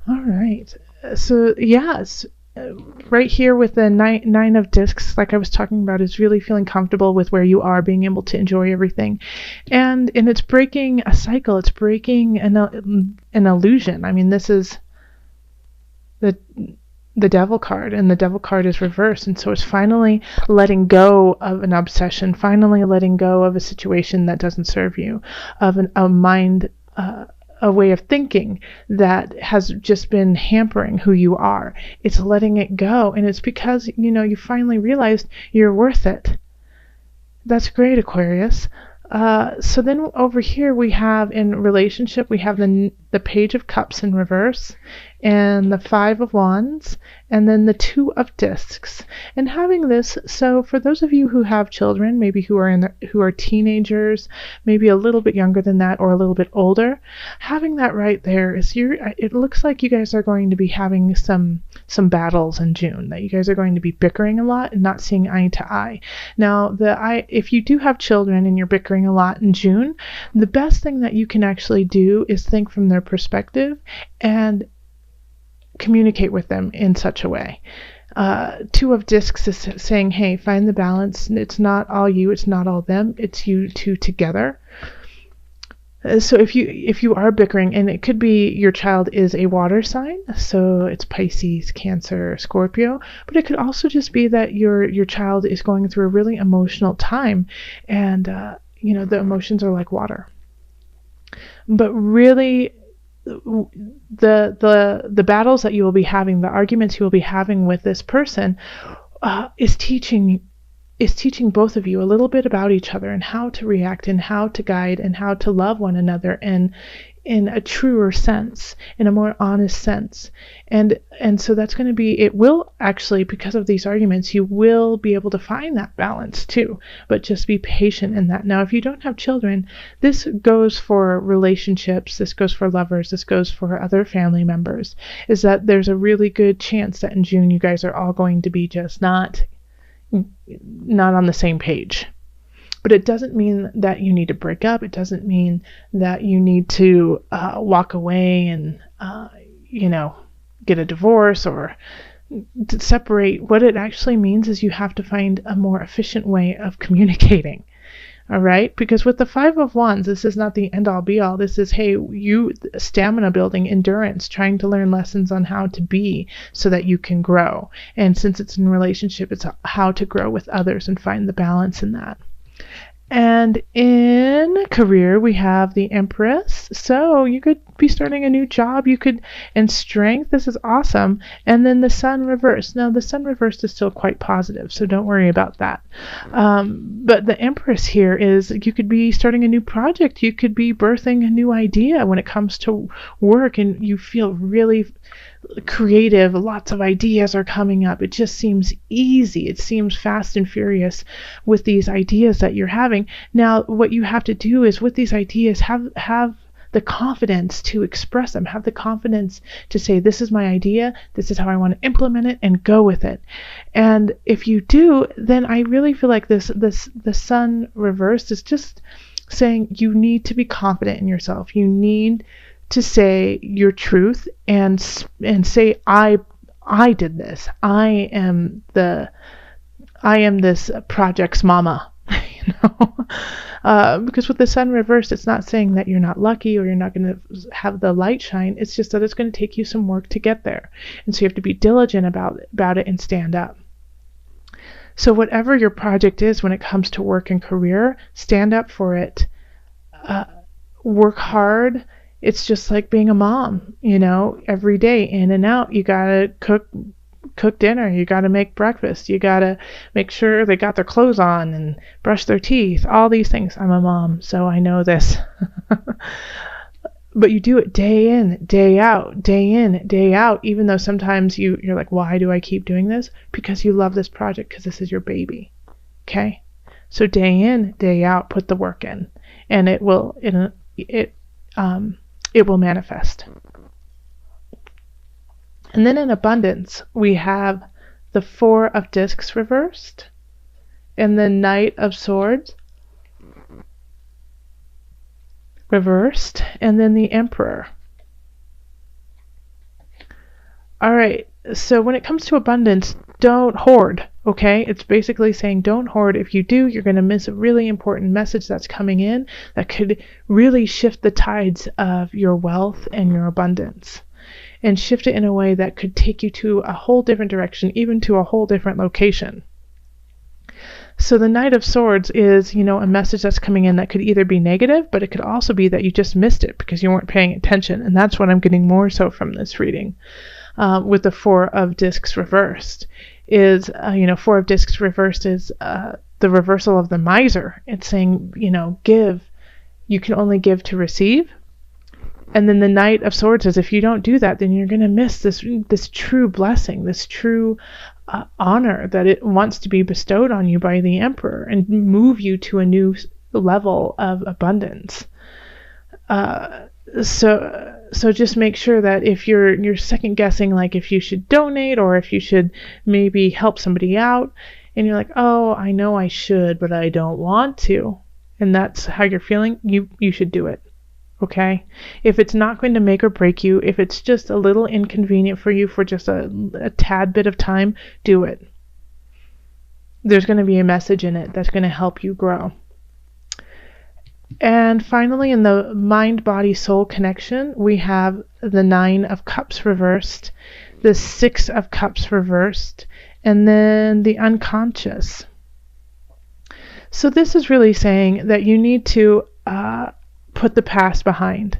All right. So yes, right here with the nine of discs, like I was talking about, is really feeling comfortable with where you are, being able to enjoy everything, and it's breaking a cycle. It's breaking an illusion. I mean, this is the devil card, and the devil card is reversed, and so it's finally letting go of an obsession, finally letting go of a situation that doesn't serve you, of a mind, a way of thinking that has just been hampering who you are. It's letting it go, and it's because you finally realized you're worth it. That's great, Aquarius. So then over here we have, in relationship, we have the Page of Cups in reverse, and the Five of Wands, and then the Two of Discs. And having this, so for those of you who have children, maybe who are teenagers, maybe a little bit younger than that or a little bit older, having that right there is it looks like you guys are going to be having some battles in June, that you guys are going to be bickering a lot and not seeing eye to eye. Now, if you do have children and you're bickering a lot in June, the best thing that you can actually do is think from their perspective and communicate with them in such a way. Two of Discs is saying, hey, find the balance. It's not all you, it's not all them, it's you two together. So if you are bickering, and it could be your child is a water sign, so it's Pisces, Cancer, Scorpio, but it could also just be that your child is going through a really emotional time, and the emotions are like water. But really, the battles that you will be having, the arguments you will be having with this person, is teaching both of you a little bit about each other, and how to react, and how to guide, and how to love one another, and in a truer sense, in a more honest sense. And so that's going to be, it will actually, because of these arguments, you will be able to find that balance too, but just be patient in that. Now, if you don't have children, this goes for relationships, this goes for lovers, this goes for other family members, is that there's a really good chance that in June you guys are all going to be just not on the same page. But it doesn't mean that you need to break up. It doesn't mean that you need to walk away and, get a divorce or to separate. What it actually means is you have to find a more efficient way of communicating. All right? Because with the Five of Wands, this is not the end-all be-all. This is, hey, you stamina building, endurance, trying to learn lessons on how to be so that you can grow. And since it's in relationship, it's how to grow with others and find the balance in that. And in career, we have the Empress. So you could be starting a new job. And strength, this is awesome. And then the Sun reversed. Now, the Sun reversed is still quite positive, so don't worry about that. But the Empress here is, you could be starting a new project. You could be birthing a new idea when it comes to work, and you feel really creative. Lots of ideas are coming up. It just seems easy. It seems fast and furious with these ideas that you're having. Now, what you have to do is, with these ideas, have the confidence to express them, have the confidence to say, this is my idea, this is how I want to implement it, and go with it. And if you do, then I really feel like the Sun reversed is just saying you need to be confident in yourself. You need to say your truth and say, I did this. I am this project's mama. Because with the Sun reversed, it's not saying that you're not lucky or you're not going to have the light shine. It's just that it's going to take you some work to get there, and so you have to be diligent about it and stand up. So whatever your project is when it comes to work and career, stand up for it. Work hard. It's just like being a mom, every day, in and out. You gotta cook dinner, you gotta make breakfast, you gotta make sure they got their clothes on and brush their teeth, all these things. I'm a mom, so I know this. But you do it day in, day out, day in, day out, even though sometimes you're like, why do I keep doing this? Because you love this project, because this is your baby. Okay? So day in, day out, put the work in, and it will manifest. And then in abundance, we have the Four of Discs reversed, and the Knight of Swords reversed, and then the Emperor. All right, so when it comes to abundance, don't hoard, okay? It's basically saying don't hoard. If you do, you're going to miss a really important message that's coming in that could really shift the tides of your wealth and your abundance, and shift it in a way that could take you to a whole different direction, even to a whole different location. So the Knight of Swords is, a message that's coming in that could either be negative, but it could also be that you just missed it because you weren't paying attention. And that's what I'm getting more so from this reading. With the Four of Discs reversed is, Four of Discs reversed is the reversal of the miser. It's saying, give. You can only give to receive. And then the Knight of Swords is, if you don't do that, then you're going to miss this true blessing, this true honor that it wants to be bestowed on you by the Emperor and move you to a new level of abundance. So just make sure that if you're second guessing, like if you should donate or if you should maybe help somebody out, and you're like, oh, I know I should, but I don't want to, and that's how you're feeling, you should do it. Okay? If it's not going to make or break you, if it's just a little inconvenient for you for just a tad bit of time, do it. There's going to be a message in it that's going to help you grow. And finally, in the mind-body-soul connection, we have the Nine of Cups reversed, the Six of Cups reversed, and then the unconscious. So this is really saying that you need to put the past behind.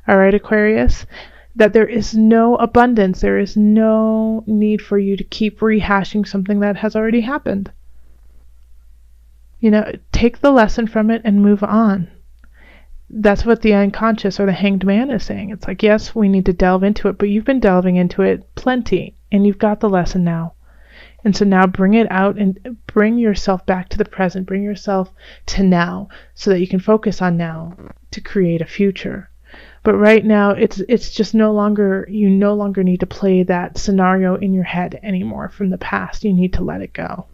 All right, Aquarius? That there is no abundance. There is no need for you to keep rehashing something that has already happened. Take the lesson from it and move on. That's what the unconscious or the Hanged Man is saying. It's like, yes, we need to delve into it, but you've been delving into it plenty, and you've got the lesson now. And so now bring it out and bring yourself back to the present. Bring yourself to now so that you can focus on now to create a future. But right now, it's just you no longer need to play that scenario in your head anymore from the past. You need to let it go.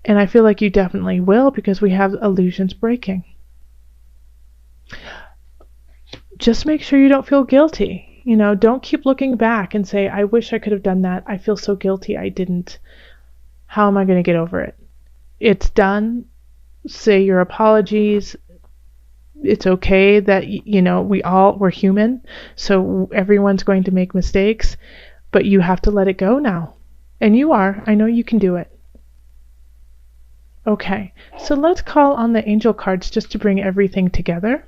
And I feel like you definitely will, because we have illusions breaking. Just make sure you don't feel guilty. Don't keep looking back and say, I wish I could have done that. I feel so guilty I didn't. How am I going to get over it? It's done. Say your apologies. It's okay that, we're human. So everyone's going to make mistakes. But you have to let it go now. And you are. I know you can do it. Okay. So let's call on the angel cards just to bring everything together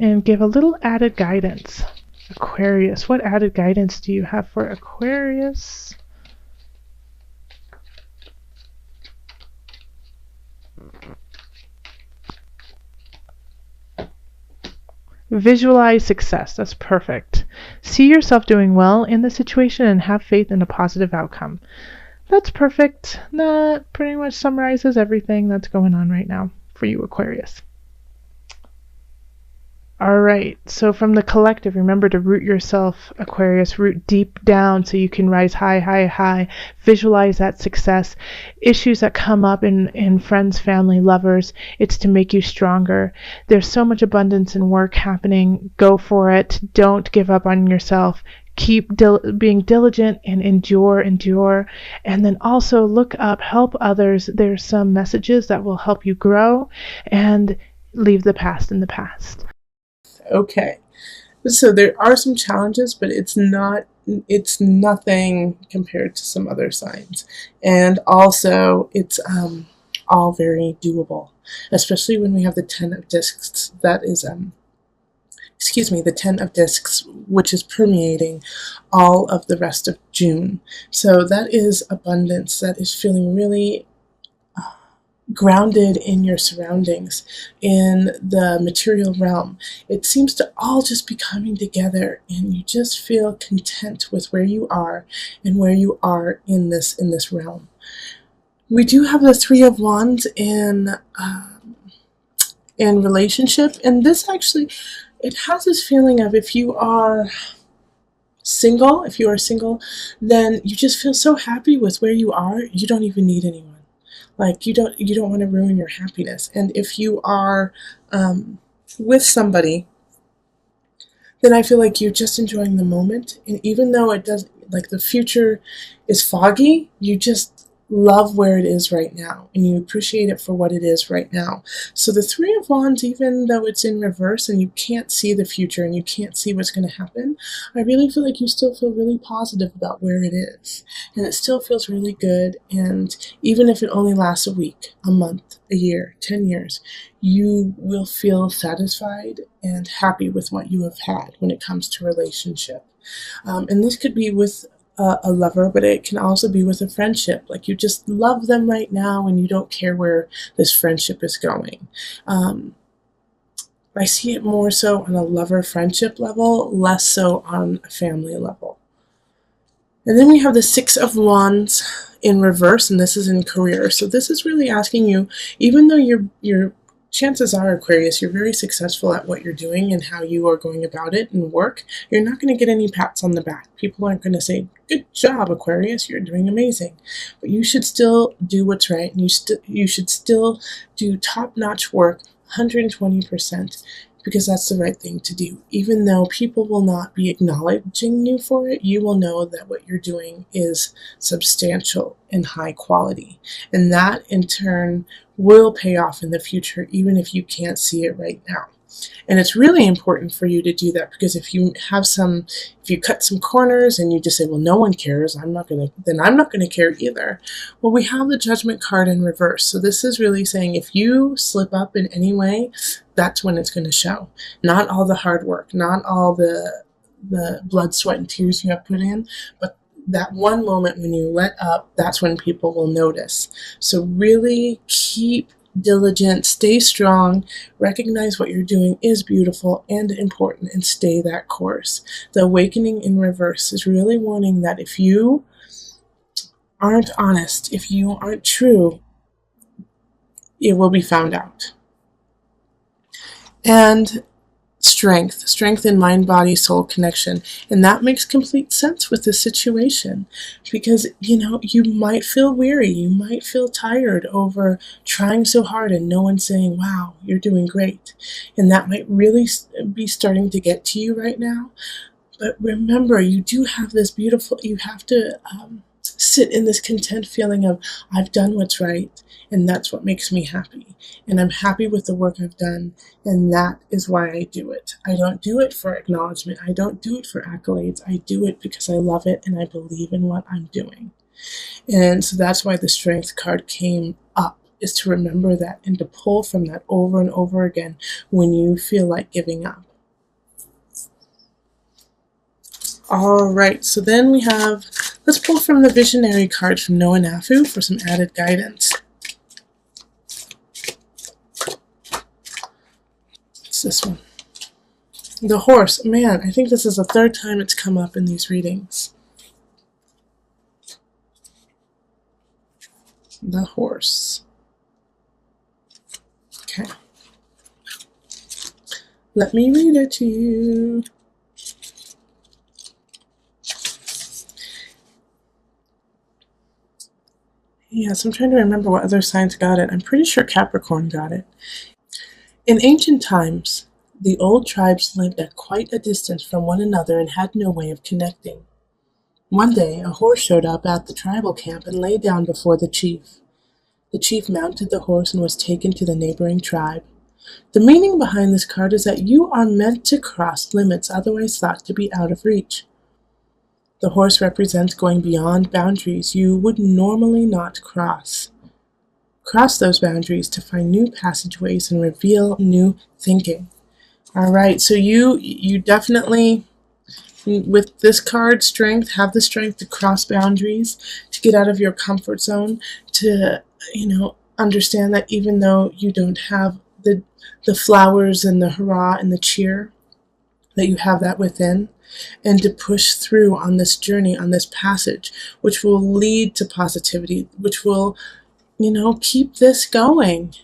and give a little added guidance. Aquarius, what added guidance do you have for Aquarius? Visualize success. That's perfect. See yourself doing well in the situation and have faith in a positive outcome. That's perfect. That pretty much summarizes everything that's going on right now for you, Aquarius. All right, so from the collective, remember to root yourself, Aquarius, root deep down so you can rise high, high, high. Visualize that success. Issues that come up in friends, family, lovers, it's to make you stronger. There's so much abundance and work happening. Go for it. Don't give up on yourself. Keep being diligent and endure. And then also look up, help others. There's some messages that will help you grow, and leave the past in the past. Okay, so there are some challenges, but it's nothing compared to some other signs, and also it's all very doable, especially when we have the 10 of discs. That is the 10 of discs, which is permeating all of the rest of June. So that is abundance. That is feeling really grounded in your surroundings, in the material realm. It seems to all just be coming together, and you just feel content with where you are and where you are in this realm. We do have the Three of Wands in relationship, and this actually, it has this feeling of if you are single, then you just feel so happy with where you are, you don't even need anyone. Like you don't want to ruin your happiness. And if you are with somebody, then I feel like you're just enjoying the moment. And even though it does, like the future is foggy, you just love where it is right now and you appreciate it for what it is right now. So the Three of Wands, even though it's in reverse and you can't see the future and you can't see what's going to happen, I really feel like you still feel really positive about where it is. And it still feels really good. And even if it only lasts a week, a month, a year, 10 years, you will feel satisfied and happy with what you have had when it comes to relationship. And this could be with a lover, but it can also be with a friendship. Like you just love them right now and you don't care where this friendship is going. I see it more so on a lover friendship level, less so on a family level. And then we have the Six of Wands in reverse, and this is in career. So this is really asking you, even though you're chances are, Aquarius, you're very successful at what you're doing and how you are going about it in work, you're not going to get any pats on the back. People aren't going to say, good job, Aquarius, you're doing amazing. But you should still do what's right, and you should still do top-notch work 120%, because that's the right thing to do. Even though people will not be acknowledging you for it, you will know that what you're doing is substantial and high quality. And that, in turn, will pay off in the future, even if you can't see it right now. And it's really important for you to do that, because if you cut some corners and you just say, well, no one cares, then I'm not going to care either. Well, we have the Judgment card in reverse. So this is really saying if you slip up in any way, that's when it's going to show. Not all the hard work, not all the blood, sweat, and tears you have put in, but that one moment when you let up, that's when people will notice. So really keep diligent, stay strong, recognize what you're doing is beautiful and important, and stay that course. The Awakening in reverse is really warning that if you aren't honest, if you aren't true, it will be found out. And strength in mind, body, soul connection. And that makes complete sense with this situation, because you might feel weary, you might feel tired over trying so hard and no one saying, wow, you're doing great. And that might really be starting to get to you right now. But remember, you do have this beautiful, you have to sit in this content feeling of, I've done what's right, and that's what makes me happy. And I'm happy with the work I've done, and that is why I do it. I don't do it for acknowledgement. I don't do it for accolades. I do it because I love it and I believe in what I'm doing. And so that's why the Strength card came up, is to remember that and to pull from that over and over again when you feel like giving up. All right, so then we have, let's pull from the Visionary card from Noah Nafu for some added guidance. It's this one. The Horse. Man, I think this is the third time it's come up in these readings. The Horse. Okay. Let me read it to you. Yes, I'm trying to remember what other signs got it. I'm pretty sure Capricorn got it. In ancient times, the old tribes lived at quite a distance from one another and had no way of connecting. One day, a horse showed up at the tribal camp and lay down before the chief. The chief mounted the horse and was taken to the neighboring tribe. The meaning behind this card is that you are meant to cross limits otherwise thought to be out of reach. The horse represents going beyond boundaries you would normally not cross. Cross those boundaries to find new passageways and reveal new thinking. All right, so you definitely, with this card, strength, have the strength to cross boundaries, to get out of your comfort zone, to, understand that even though you don't have the flowers and the hurrah and the cheer, that you have that within, and to push through on this journey, on this passage, which will lead to positivity, which will, keep this going.